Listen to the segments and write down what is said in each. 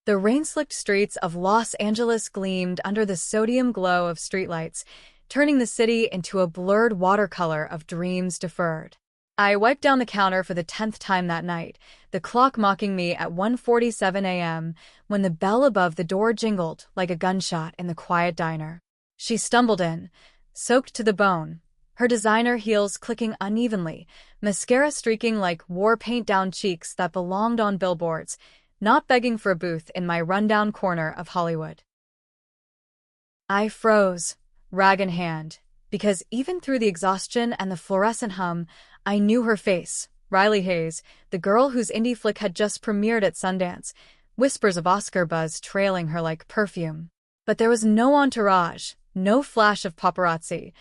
The rain-slicked streets of Los Angeles gleamed under the sodium glow of streetlights, turning the city into a blurred watercolor of dreams deferred. I wiped down the counter for the 10th time that night, the clock mocking me at 1:47 a.m. when the bell above the door jingled like a gunshot in the quiet diner. She stumbled in, soaked to the bone, her designer heels clicking unevenly, mascara streaking like war paint down cheeks that belonged on billboards, not begging for a booth in my rundown corner of Hollywood. I froze, rag in hand, because even through the exhaustion and the fluorescent hum, I knew her face, Riley Hayes, the girl whose indie flick had just premiered at Sundance, whispers of Oscar buzz trailing her like perfume. But there was no entourage, no flash of paparazzi,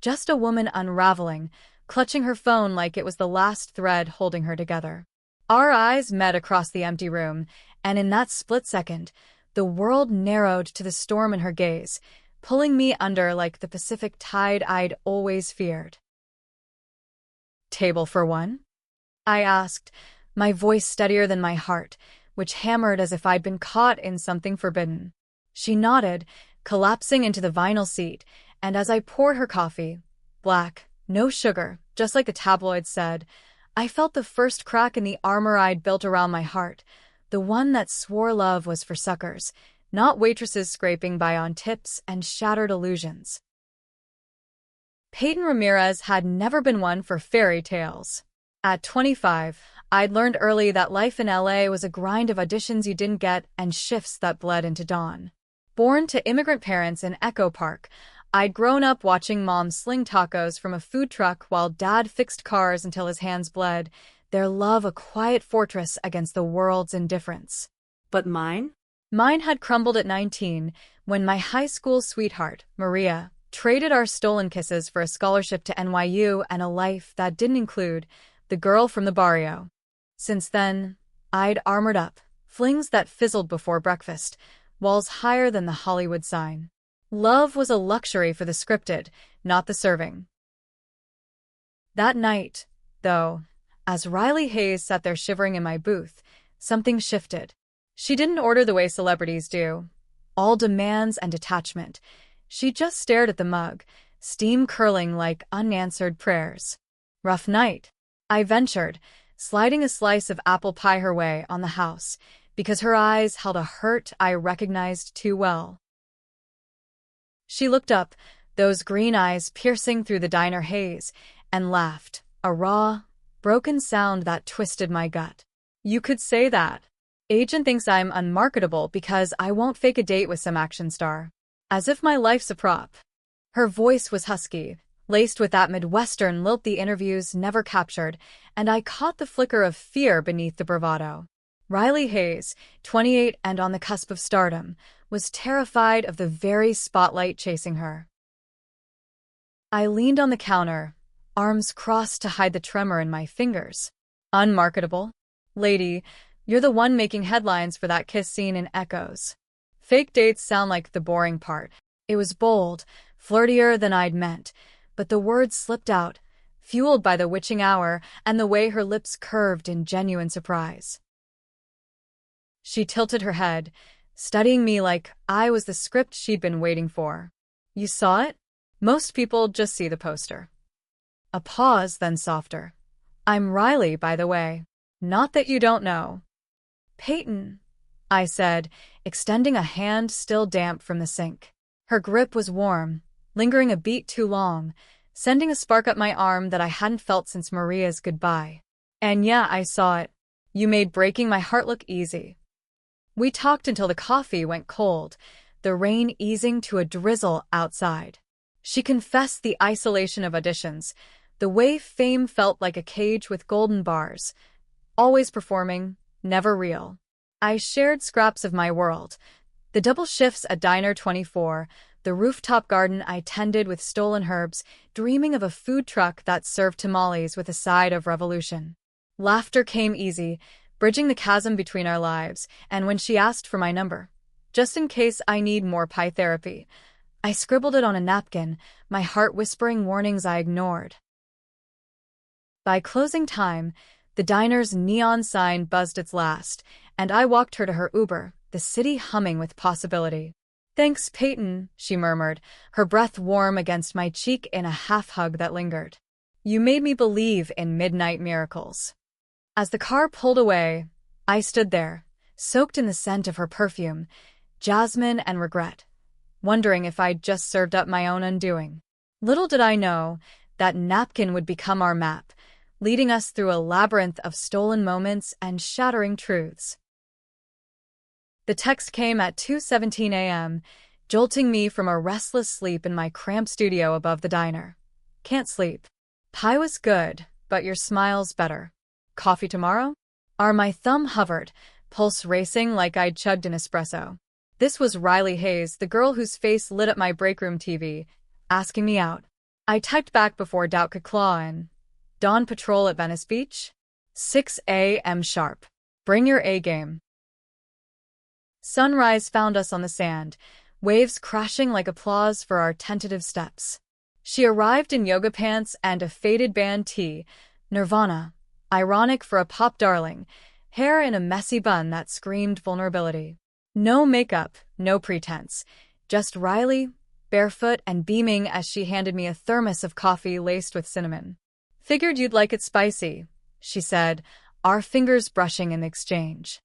just a woman unraveling, clutching her phone like it was the last thread holding her together. Our eyes met across the empty room, and in that split second, the world narrowed to the storm in her gaze, pulling me under like the Pacific tide I'd always feared. "Table for one?" I asked, my voice steadier than my heart, which hammered as if I'd been caught in something forbidden. She nodded, collapsing into the vinyl seat, and as I poured her coffee, black, no sugar, just like the tabloids said, I felt the first crack in the armor I'd built around my heart, the one that swore love was for suckers, not waitresses scraping by on tips and shattered illusions. Peyton Ramirez had never been one for fairy tales. At 25, I'd learned early that life in LA was a grind of auditions you didn't get and shifts that bled into dawn. Born to immigrant parents in Echo Park, I'd grown up watching Mom sling tacos from a food truck while Dad fixed cars until his hands bled, their love a quiet fortress against the world's indifference. But mine? Mine had crumbled at 19 when my high school sweetheart, Maria, traded our stolen kisses for a scholarship to NYU and a life that didn't include the girl from the barrio. Since then, I'd armored up, flings that fizzled before breakfast, walls higher than the Hollywood sign. Love was a luxury for the scripted, not the serving. That night, though, as Riley Hayes sat there shivering in my booth, something shifted. She didn't order the way celebrities do, all demands and detachment. She just stared at the mug, steam curling like unanswered prayers. Rough night, I ventured, sliding a slice of apple pie her way on the house, because her eyes held a hurt I recognized too well. She looked up, those green eyes piercing through the diner haze, and laughed, a raw, broken sound that twisted my gut. "You could say that. Agent thinks I'm unmarketable because I won't fake a date with some action star. As if my life's a prop." Her voice was husky, laced with that Midwestern lilt the interviews never captured, and I caught the flicker of fear beneath the bravado. Riley Hayes, 28 and on the cusp of stardom, was terrified of the very spotlight chasing her. I leaned on the counter, arms crossed to hide the tremor in my fingers. "Unmarketable? Lady, you're the one making headlines for that kiss scene in Echoes. Fake dates sound like the boring part." It was bold, flirtier than I'd meant, but the words slipped out, fueled by the witching hour and the way her lips curved in genuine surprise. She tilted her head, studying me like I was the script she'd been waiting for. "You saw it? Most people just see the poster." A pause, then softer. "I'm Riley, by the way. Not that you don't know." "Peyton," I said, extending a hand still damp from the sink. Her grip was warm, lingering a beat too long, sending a spark up my arm that I hadn't felt since Maria's goodbye. "And yeah, I saw it. You made breaking my heart look easy." We talked until the coffee went cold, the rain easing to a drizzle outside. She confessed the isolation of auditions, the way fame felt like a cage with golden bars, always performing, never real. I shared scraps of my world, the double shifts at Diner 24, the rooftop garden I tended with stolen herbs, dreaming of a food truck that served tamales with a side of revolution. Laughter came easy, bridging the chasm between our lives, and when she asked for my number, just in case I need more pie therapy, I scribbled it on a napkin, my heart whispering warnings I ignored. By closing time, the diner's neon sign buzzed its last, and I walked her to her Uber, the city humming with possibility. "Thanks, Peyton," she murmured, her breath warm against my cheek in a half-hug that lingered. "You made me believe in midnight miracles." As the car pulled away, I stood there, soaked in the scent of her perfume, jasmine and regret, wondering if I'd just served up my own undoing. Little did I know that napkin would become our map, leading us through a labyrinth of stolen moments and shattering truths. The text came at 2:17 a.m., jolting me from a restless sleep in my cramped studio above the diner. "Can't sleep. Pie was good, but your smile's better. Coffee tomorrow?" My thumb hovered, pulse racing like I'd chugged an espresso. This was Riley Hayes, the girl whose face lit up my breakroom TV, asking me out. I typed back before doubt could claw in. "Dawn patrol at Venice Beach? 6 a.m. sharp. Bring your A-game." Sunrise found us on the sand, waves crashing like applause for our tentative steps. She arrived in yoga pants and a faded band tee, Nirvana, ironic for a pop darling, hair in a messy bun that screamed vulnerability. No makeup, no pretense, just Riley, barefoot and beaming as she handed me a thermos of coffee laced with cinnamon. "Figured you'd like it spicy," she said, our fingers brushing in exchange.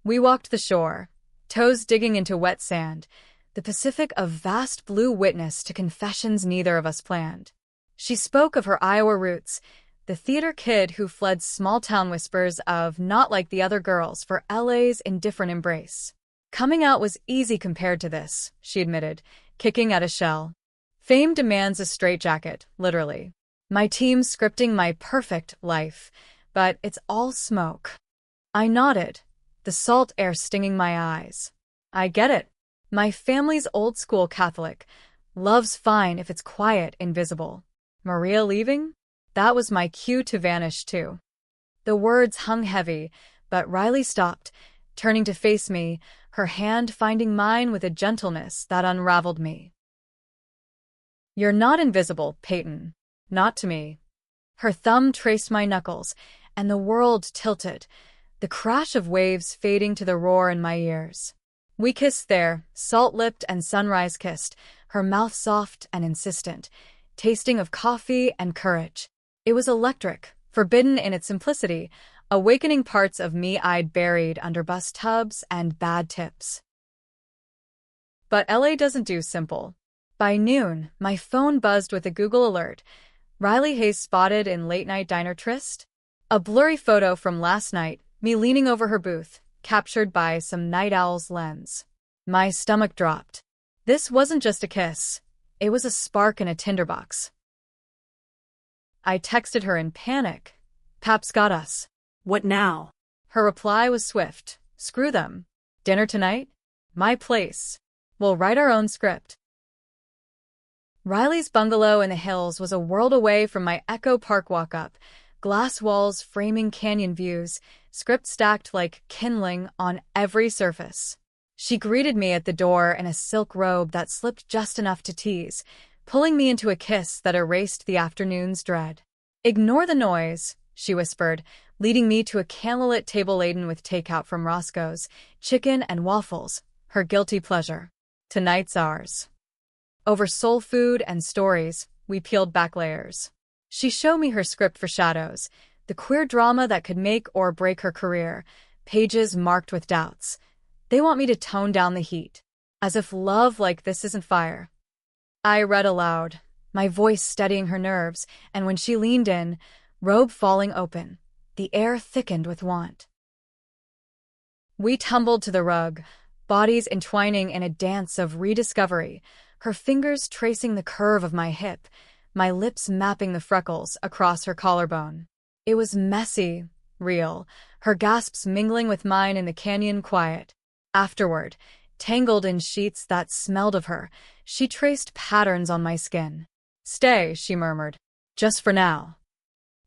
We walked the shore, toes digging into wet sand, the Pacific a vast blue witness to confessions neither of us planned. She spoke of her Iowa roots, the theater kid who fled small-town whispers of not like the other girls for LA's indifferent embrace. "Coming out was easy compared to this," she admitted, kicking at a shell. "Fame demands a straitjacket, literally. My team's scripting my perfect life, but it's all smoke." I nodded, the salt air stinging my eyes. "I get it. My family's old-school Catholic. Love's fine if it's quiet, invisible. Maria leaving? That was my cue to vanish, too." The words hung heavy, but Riley stopped, turning to face me, her hand finding mine with a gentleness that unraveled me. "You're not invisible, Peyton. Not to me." Her thumb traced my knuckles, and the world tilted, the crash of waves fading to the roar in my ears. We kissed there, salt-lipped and sunrise-kissed, her mouth soft and insistent, tasting of coffee and courage. It was electric, forbidden in its simplicity, awakening parts of me I'd buried under bus tubs and bad tips. But LA doesn't do simple. By noon, my phone buzzed with a Google alert. Riley Hayes spotted in late-night diner tryst? A blurry photo from last night, me leaning over her booth, captured by some night owl's lens. My stomach dropped. This wasn't just a kiss. It was a spark in a tinderbox. I texted her in panic. "Pap's got us." "What now?" Her reply was swift. "Screw them. Dinner tonight? My place. We'll write our own script." Riley's bungalow in the hills was a world away from my Echo Park walk-up, glass walls framing canyon views, script stacked like kindling on every surface. She greeted me at the door in a silk robe that slipped just enough to tease, pulling me into a kiss that erased the afternoon's dread. "Ignore the noise," she whispered, leading me to a candlelit table laden with takeout from Roscoe's, chicken and waffles, her guilty pleasure. "Tonight's ours." Over soul food and stories, we peeled back layers. She showed me her script for Shadows, the queer drama that could make or break her career, pages marked with doubts. They want me to tone down the heat, as if love like this isn't fire. I read aloud, my voice steadying her nerves, and when she leaned in, robe falling open, the air thickened with want. We tumbled to the rug, bodies entwining in a dance of rediscovery, her fingers tracing the curve of my hip, my lips mapping the freckles across her collarbone. It was messy, real, her gasps mingling with mine in the canyon quiet. Afterward, tangled in sheets that smelled of her, she traced patterns on my skin. "Stay," she murmured. "Just for now."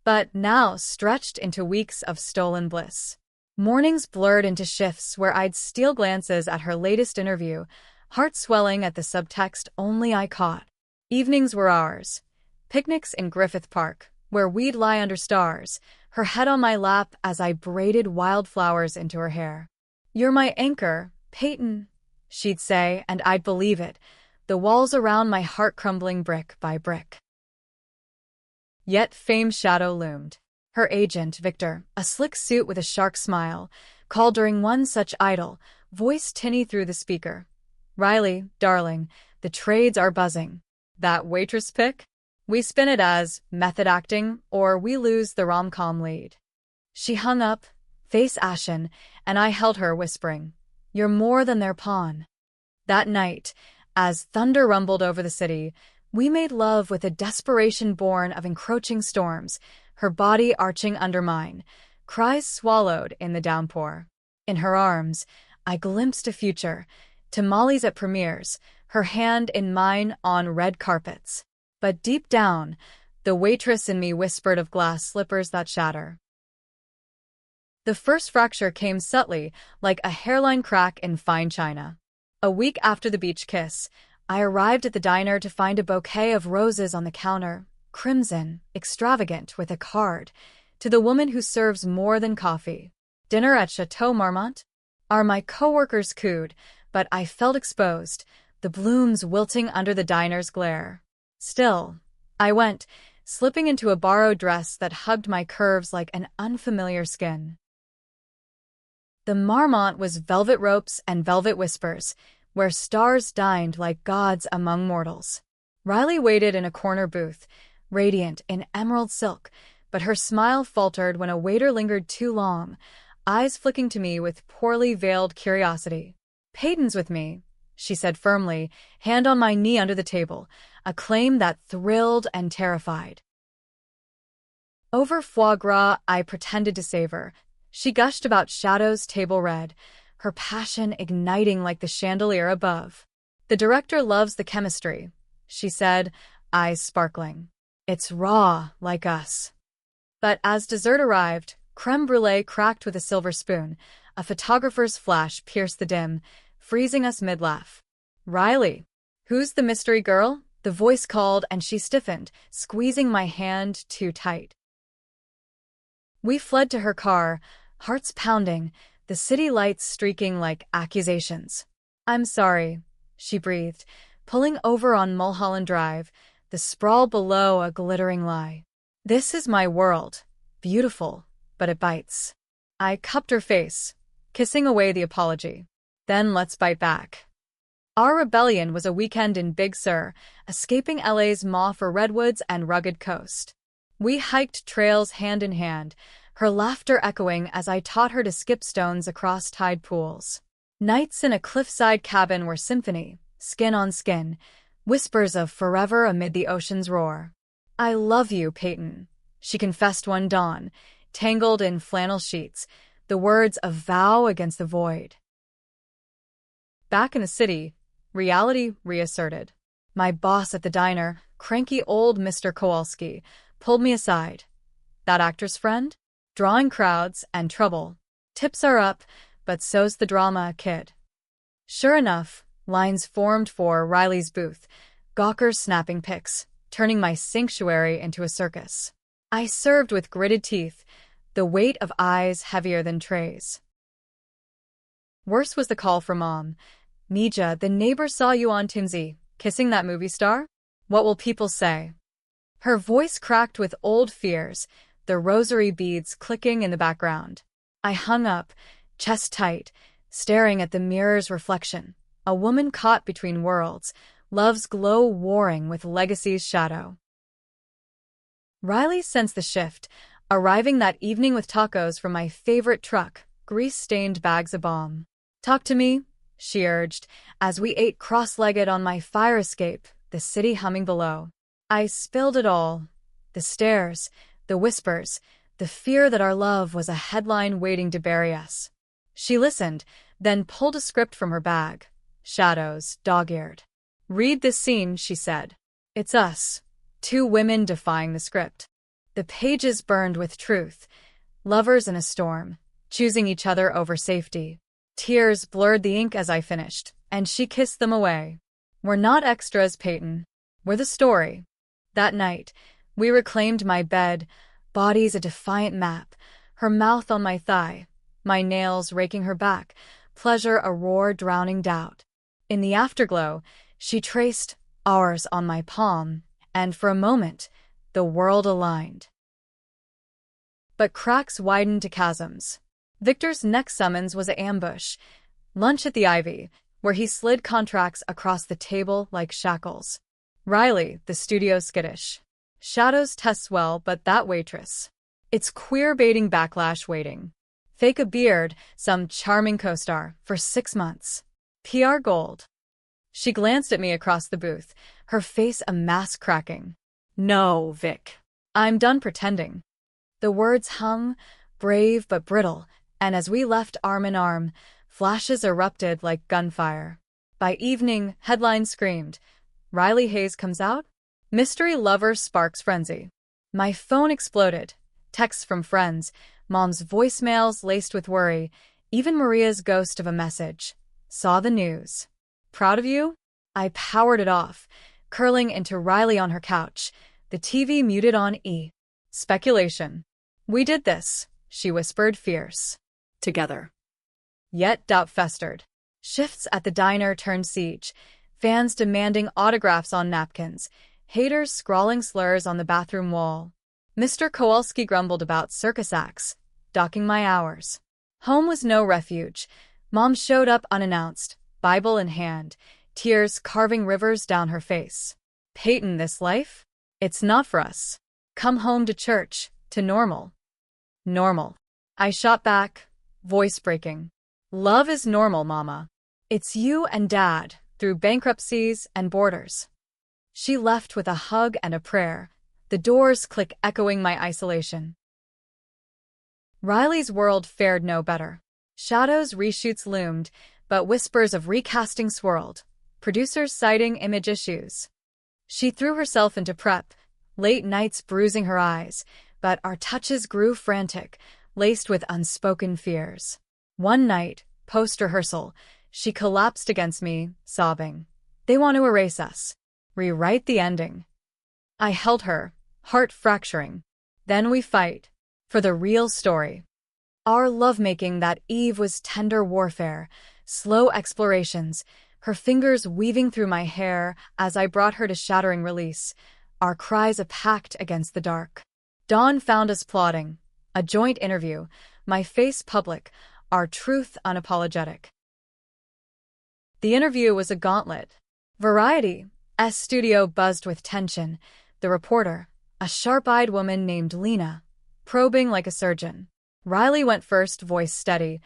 But now stretched into weeks of stolen bliss. Mornings blurred into shifts where I'd steal glances at her latest interview, heart swelling at the subtext only I caught. Evenings were ours. Picnics in Griffith Park, where we'd lie under stars, her head on my lap as I braided wildflowers into her hair. "You're my anchor, Peyton," she'd say, and I'd believe it, the walls around my heart crumbling brick by brick. Yet fame's shadow loomed. Her agent, Victor, a slick suit with a shark smile, called during one such idle, voice tinny through the speaker. "Riley, darling, the trades are buzzing. That Waitress pick? We spin it as method acting, or we lose the rom-com lead." She hung up, face ashen, and I held her, whispering, "You're more than their pawn." That night, as thunder rumbled over the city, we made love with a desperation born of encroaching storms, her body arching under mine, cries swallowed in the downpour. In her arms, I glimpsed a future, tamales at premieres, her hand in mine on red carpets. But deep down, the waitress in me whispered of glass slippers that shatter. The first fracture came subtly, like a hairline crack in fine china. A week after the beach kiss, I arrived at the diner to find a bouquet of roses on the counter, crimson, extravagant, with a card, "To the woman who serves more than coffee. Dinner at Chateau Marmont?" My coworkers cooed, but I felt exposed, the blooms wilting under the diner's glare. Still, I went, slipping into a borrowed dress that hugged my curves like an unfamiliar skin. The Marmont was velvet ropes and velvet whispers, where stars dined like gods among mortals. Riley waited in a corner booth, radiant in emerald silk, but her smile faltered when a waiter lingered too long, eyes flicking to me with poorly veiled curiosity. "Peyton's with me," she said firmly, hand on my knee under the table, a claim that thrilled and terrified. Over foie gras I pretended to savor. She gushed about shadows table red, her passion igniting like the chandelier above. "The director loves the chemistry," she said, eyes sparkling. "It's raw, like us." But as dessert arrived, creme brulee cracked with a silver spoon, a photographer's flash pierced the dim, freezing us mid-laugh. "Riley, who's the mystery girl?" the voice called, and she stiffened, squeezing my hand too tight. We fled to her car, hearts pounding, the city lights streaking like accusations. "I'm sorry," she breathed, pulling over on Mulholland Drive, the sprawl below a glittering lie. "This is my world, beautiful, but it bites." I cupped her face, kissing away the apology. "Then let's bite back." Our rebellion was a weekend in Big Sur, escaping LA's maw for redwoods and rugged coast. We hiked trails hand in hand, her laughter echoing as I taught her to skip stones across tide pools. Nights in a cliffside cabin were symphony, skin on skin, whispers of forever amid the ocean's roar. "I love you, Peyton," she confessed one dawn, tangled in flannel sheets, the words a vow against the void. Back in the city, reality reasserted. My boss at the diner, cranky old Mr. Kowalski, pulled me aside. "That actor's friend? Drawing crowds and trouble. Tips are up, but so's the drama, kid." Sure enough, lines formed for Riley's booth, gawkers snapping pics, turning my sanctuary into a circus. I served with gritted teeth, the weight of eyes heavier than trays. Worse was the call from Mom. "Mija, the neighbor saw you on Timsy, kissing that movie star? What will people say?" Her voice cracked with old fears, the rosary beads clicking in the background. I hung up, chest tight, staring at the mirror's reflection, a woman caught between worlds, love's glow warring with legacy's shadow. Riley sensed the shift, arriving that evening with tacos from my favorite truck, grease-stained bags of bomb. "Talk to me," she urged, as we ate cross-legged on my fire escape, the city humming below. I spilled it all. The stares, the whispers, the fear that our love was a headline waiting to bury us. She listened, then pulled a script from her bag. Shadows, dog-eared. "Read this scene," she said. "It's us, two women defying the script." The pages burned with truth. Lovers in a storm, choosing each other over safety. Tears blurred the ink as I finished, and she kissed them away. "We're not extras, Peyton. We're the story." That night, we reclaimed my bed, bodies a defiant map, her mouth on my thigh, my nails raking her back, pleasure a roar drowning doubt. In the afterglow, she traced ours on my palm, and for a moment, the world aligned. But cracks widened to chasms. Victor's next summons was an ambush. Lunch at the Ivy, where he slid contracts across the table like shackles. Riley, the studio skittish. Shadows tests well, but that waitress. It's queer-baiting backlash waiting. Fake a beard, some charming co-star, for 6 months. PR gold. She glanced at me across the booth, her face a mask cracking. No, Vic. I'm done pretending. The words hung, brave but brittle, and as we left arm in arm, flashes erupted like gunfire. By evening, headlines screamed, Riley Hayes comes out? Mystery lover sparks frenzy. My phone exploded. Texts from friends, Mom's voicemails laced with worry, even Maria's ghost of a message. Saw the news. Proud of you? I powered it off, curling into Riley on her couch, the TV muted on E. Speculation. We did this, she whispered fierce. Together. Yet doubt festered. Shifts at the diner turned siege, fans demanding autographs on napkins, haters scrawling slurs on the bathroom wall. Mr. Kowalski grumbled about circus acts, docking my hours. Home was no refuge. Mom showed up unannounced, Bible in hand, tears carving rivers down her face. Peyton, this life? It's not for us. Come home to church, to normal. Normal. I shot back, voice breaking. Love is normal, Mama. It's you and Dad, through bankruptcies and borders. She left with a hug and a prayer, the doors click echoing my isolation. Riley's world fared no better. Shadows reshoots loomed, but whispers of recasting swirled, producers citing image issues. She threw herself into prep, late nights bruising her eyes, but our touches grew frantic, laced with unspoken fears. One night, post-rehearsal, she collapsed against me, sobbing. They want to erase us. Rewrite the ending. I held her, heart fracturing. Then we fight. For the real story. Our lovemaking that eve was tender warfare, slow explorations, her fingers weaving through my hair as I brought her to shattering release, our cries a pact against the dark. Dawn found us plotting. A joint interview, my face public, our truth unapologetic. The interview was a gauntlet. Variety's studio buzzed with tension. The reporter, a sharp-eyed woman named Lena, probing like a surgeon. Riley went first, voice steady.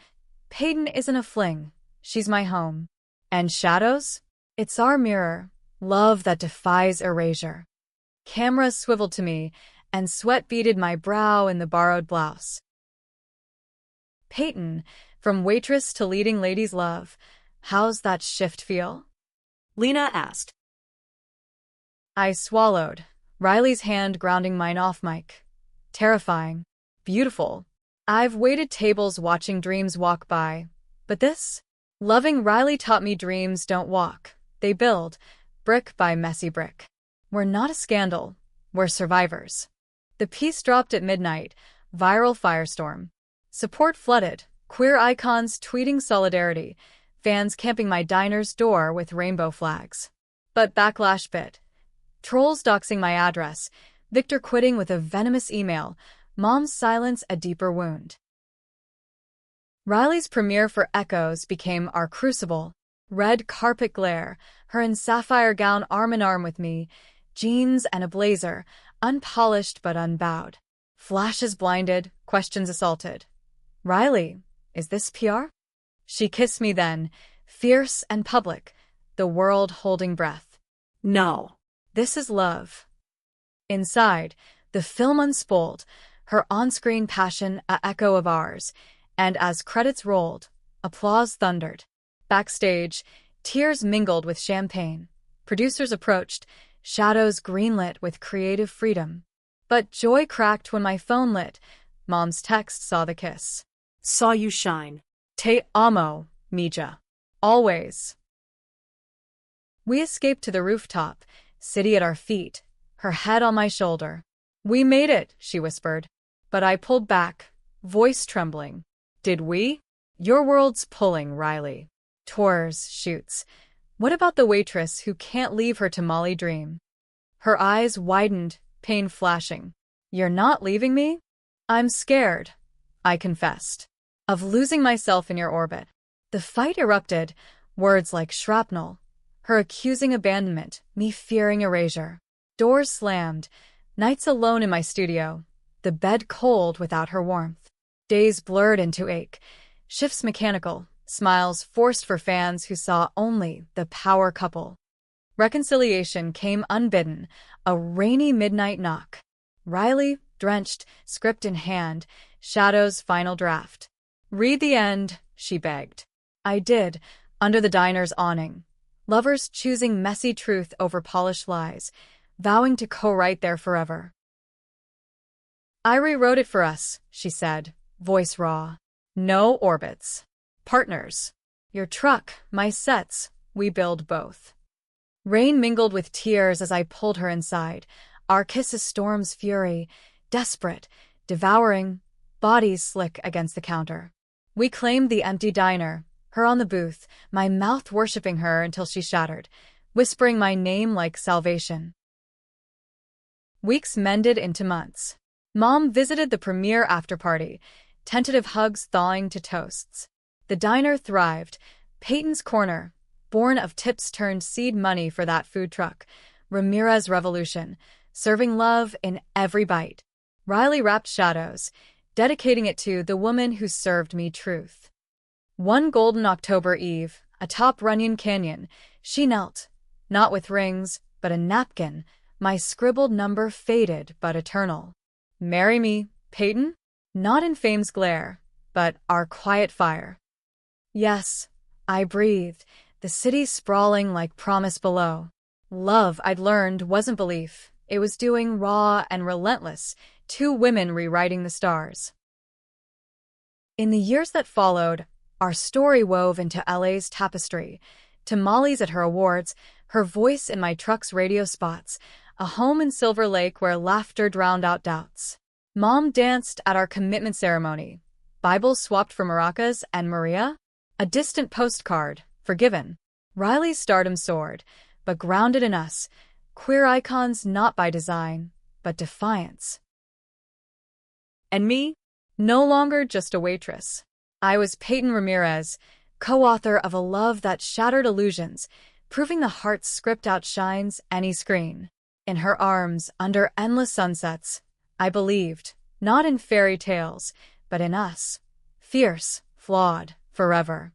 Peyton isn't a fling. She's my home. And Shadows? It's our mirror. Love that defies erasure. Camera swiveled to me, and sweat beaded my brow in the borrowed blouse. Peyton, from waitress to leading lady's love. How's that shift feel? Lena asked. I swallowed, Riley's hand grounding mine off mic. Terrifying. Beautiful. I've waited tables watching dreams walk by. But this? Loving Riley taught me dreams don't walk. They build, brick by messy brick. We're not a scandal. We're survivors. The piece dropped at midnight. Viral firestorm. Support flooded. Queer icons tweeting solidarity. Fans camping my diner's door with rainbow flags. But backlash bit. Trolls doxing my address. Victor quitting with a venomous email. Mom's silence a deeper wound. Riley's premiere for Echoes became our crucible. Red carpet glare, her in sapphire gown arm in arm with me, jeans and a blazer, unpolished but unbowed. Flashes blinded, questions assaulted. Riley, is this PR? She kissed me then, fierce and public, the world holding breath. No. This is love. Inside, the film unspooled, her on-screen passion a echo of ours, and as credits rolled, applause thundered. Backstage, tears mingled with champagne. Producers approached, shadows greenlit with creative freedom. But joy cracked when my phone lit. Mom's text saw the kiss. Saw you shine. Te amo, Mija. Always. We escaped to the rooftop, city at our feet, her head on my shoulder. We made it, she whispered. But I pulled back, voice trembling. Did we? Your world's pulling, Riley. Tours, shoots. What about the waitress who can't leave her tamale dream? Her eyes widened, pain flashing. You're not leaving me? I'm scared, I confessed, of losing myself in your orbit. The fight erupted, words like shrapnel, her accusing abandonment, me fearing erasure. Doors slammed, nights alone in my studio, the bed cold without her warmth. Days blurred into ache, shifts mechanical, smiles forced for fans who saw only the power couple. Reconciliation came unbidden, a rainy midnight knock. Riley, drenched, script in hand, Shadow's final draft. Read the end, she begged. I did, under the diner's awning. Lovers choosing messy truth over polished lies, vowing to co-write there forever. I rewrote it for us, she said, voice raw. No orbits. Partners. Your truck, my sets, we build both. Rain mingled with tears as I pulled her inside, our kiss a storm's fury, desperate, devouring, bodies slick against the counter. We claimed the empty diner, her on the booth, my mouth worshipping her until she shattered, whispering my name like salvation. Weeks mended into months. Mom visited the premiere after-party, tentative hugs thawing to toasts. The diner thrived, Peyton's Corner, born of tips turned seed money for that food truck, Ramirez Revolution, serving love in every bite. Riley wrapped Shadows, dedicating it to the woman who served me truth. One golden October eve, atop Runyon Canyon, she knelt, not with rings, but a napkin, my scribbled number faded but eternal. Marry me, Peyton? Not in fame's glare, but our quiet fire. Yes, I breathed, the city sprawling like promise below. Love, I'd learned, wasn't belief. It was doing raw and relentless, two women rewriting the stars. In the years that followed, our story wove into LA's tapestry, tamales at her awards, her voice in my truck's radio spots, a home in Silver Lake where laughter drowned out doubts. Mom danced at our commitment ceremony, Bibles swapped for maracas and Maria, a distant postcard, forgiven. Riley's stardom soared, but grounded in us, queer icons not by design, but defiance. And me? No longer just a waitress. I was Peyton Ramirez, co-author of a love that shattered illusions, proving the heart's script outshines any screen. In her arms, under endless sunsets, I believed, not in fairy tales, but in us. Fierce, flawed, forever.